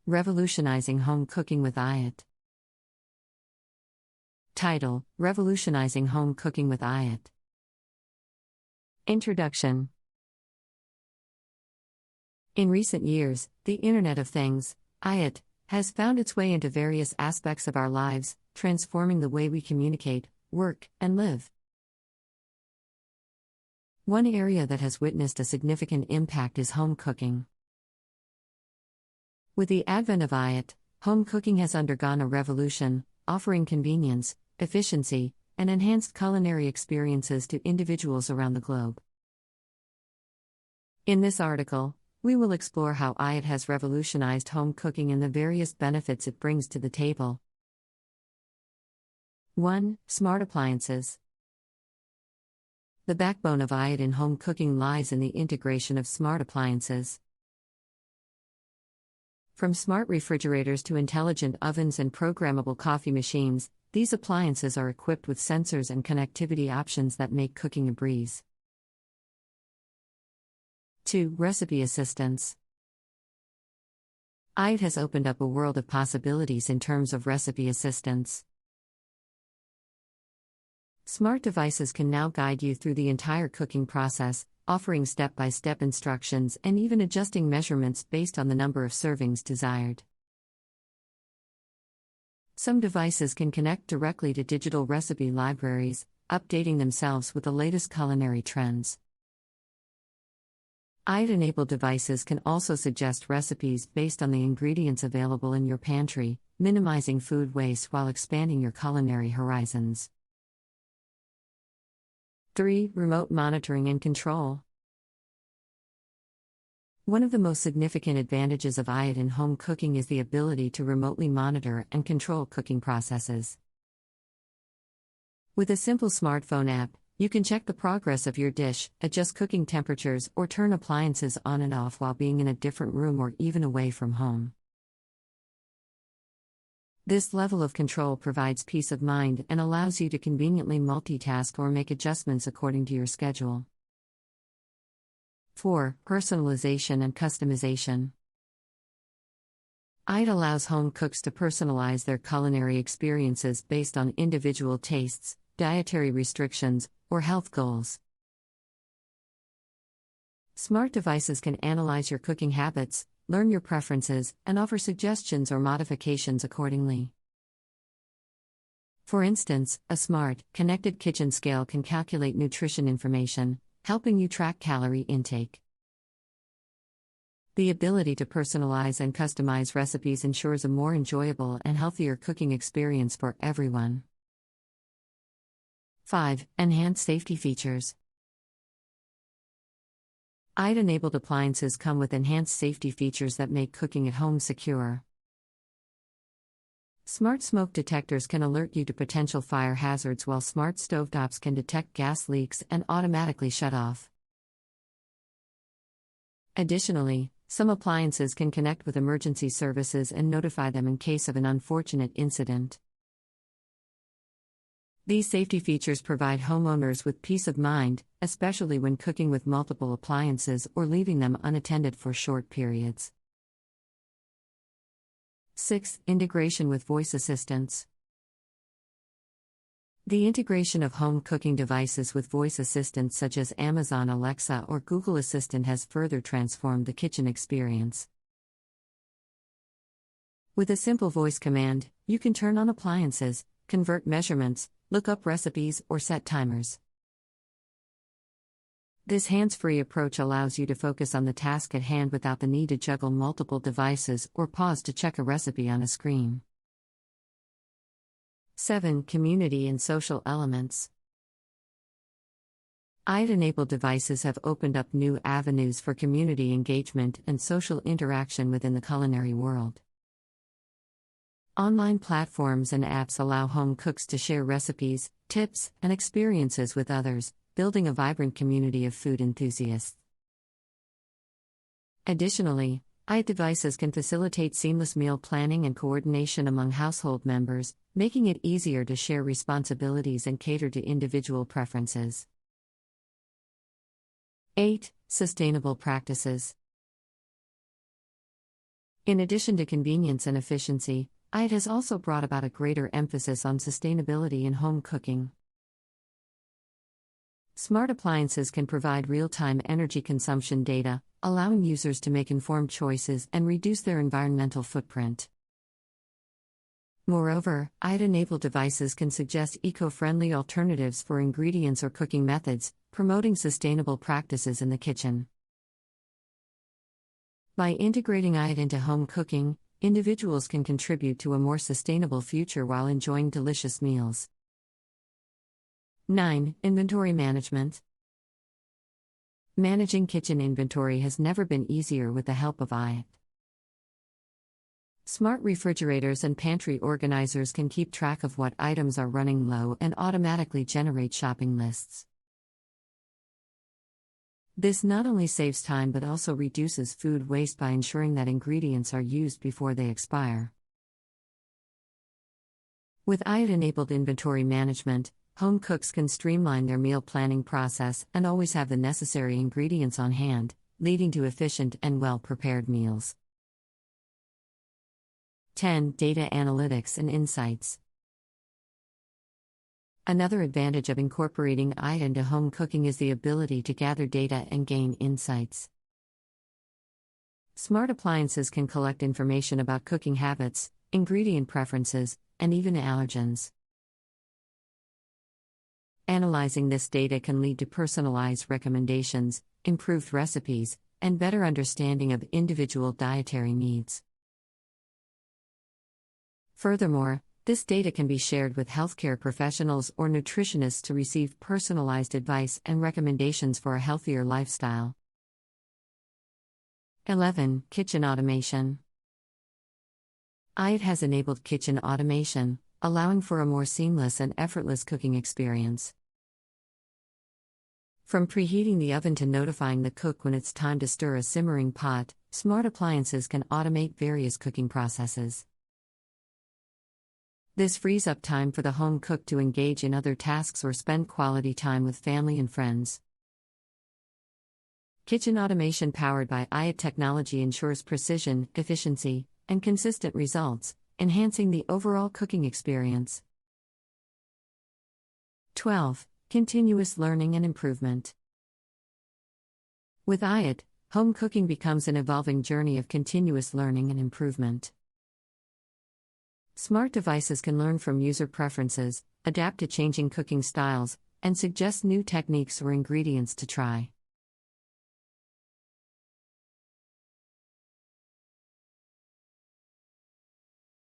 Revolutionizing Home Cooking with IoT. Title: Revolutionizing Home Cooking with IoT. Introduction. In recent years, the Internet of Things, IoT, has found its way into various aspects of our lives, transforming the way we communicate, work, and live. One area that has witnessed a significant impact is home cooking. With the advent of IoT, home cooking has undergone a revolution, offering convenience, efficiency, and enhanced culinary experiences to individuals around the globe. In this article, we will explore how IoT has revolutionized home cooking and the various benefits it brings to the table. 1. Smart appliances. The backbone of IoT in home cooking lies in the integration of smart appliances. From smart refrigerators to intelligent ovens and programmable coffee machines, these appliances are equipped with sensors and connectivity options that make cooking a breeze. 2. Recipe assistance. IoT has opened up a world of possibilities in terms of recipe assistance. Smart devices can now guide you through the entire cooking process, offering step-by-step instructions and even adjusting measurements based on the number of servings desired. Some devices can connect directly to digital recipe libraries, updating themselves with the latest culinary trends. IoT-enabled devices can also suggest recipes based on the ingredients available in your pantry, minimizing food waste while expanding your culinary horizons. 3. Remote monitoring and control. One of the most significant advantages of IoT in home cooking is the ability to remotely monitor and control cooking processes. With a simple smartphone app, you can check the progress of your dish, adjust cooking temperatures, or turn appliances on and off while being in a different room or even away from home. This level of control provides peace of mind and allows you to conveniently multitask or make adjustments according to your schedule. 4. Personalization and customization. IoT allows home cooks to personalize their culinary experiences based on individual tastes, dietary restrictions, or health goals. Smart devices can analyze your cooking habits, learn your preferences, and offer suggestions or modifications accordingly. For instance, a smart, connected kitchen scale can calculate nutrition information, helping you track calorie intake. The ability to personalize and customize recipes ensures a more enjoyable and healthier cooking experience for everyone. 5. Enhanced safety features. IoT-enabled appliances come with enhanced safety features that make cooking at home secure. Smart smoke detectors can alert you to potential fire hazards, while smart stovetops can detect gas leaks and automatically shut off. Additionally, some appliances can connect with emergency services and notify them in case of an unfortunate incident. These safety features provide homeowners with peace of mind, especially when cooking with multiple appliances or leaving them unattended for short periods. 6. Integration with voice assistants. The integration of home cooking devices with voice assistants such as Amazon Alexa or Google Assistant has further transformed the kitchen experience. With a simple voice command, you can turn on appliances, convert measurements, look up recipes, or set timers. This hands-free approach allows you to focus on the task at hand without the need to juggle multiple devices or pause to check a recipe on a screen. 7. Community and social elements. IoT-enabled devices have opened up new avenues for community engagement and social interaction within the culinary world. Online platforms and apps allow home cooks to share recipes, tips, and experiences with others, building a vibrant community of food enthusiasts. Additionally, IoT devices can facilitate seamless meal planning and coordination among household members, making it easier to share responsibilities and cater to individual preferences. 8. Sustainable practices. In addition to convenience and efficiency, it has also brought about a greater emphasis on sustainability in home cooking. Smart appliances can provide real-time energy consumption data, allowing users to make informed choices and reduce their environmental footprint. Moreover, IoT-enabled devices can suggest eco-friendly alternatives for ingredients or cooking methods, promoting sustainable practices in the kitchen. By integrating IoT into home cooking, individuals can contribute to a more sustainable future while enjoying delicious meals. 9. Inventory management. Managing kitchen inventory has never been easier with the help of IoT. Smart refrigerators and pantry organizers can keep track of what items are running low and automatically generate shopping lists. This not only saves time but also reduces food waste by ensuring that ingredients are used before they expire. With IoT-enabled inventory management, home cooks can streamline their meal planning process and always have the necessary ingredients on hand, leading to efficient and well-prepared meals. 10. Data analytics and insights. Another advantage of incorporating IoT into home cooking is the ability to gather data and gain insights. Smart appliances can collect information about cooking habits, ingredient preferences, and even allergens. Analyzing this data can lead to personalized recommendations, improved recipes, and better understanding of individual dietary needs. Furthermore, this data can be shared with healthcare professionals or nutritionists to receive personalized advice and recommendations for a healthier lifestyle. 11. Kitchen automation. IoT has enabled kitchen automation, allowing for a more seamless and effortless cooking experience. From preheating the oven to notifying the cook when it's time to stir a simmering pot, smart appliances can automate various cooking processes. This frees up time for the home cook to engage in other tasks or spend quality time with family and friends. Kitchen automation powered by IoT technology ensures precision, efficiency, and consistent results, enhancing the overall cooking experience. 12. Continuous learning and improvement. With IoT, home cooking becomes an evolving journey of continuous learning and improvement. Smart devices can learn from user preferences, adapt to changing cooking styles, and suggest new techniques or ingredients to try.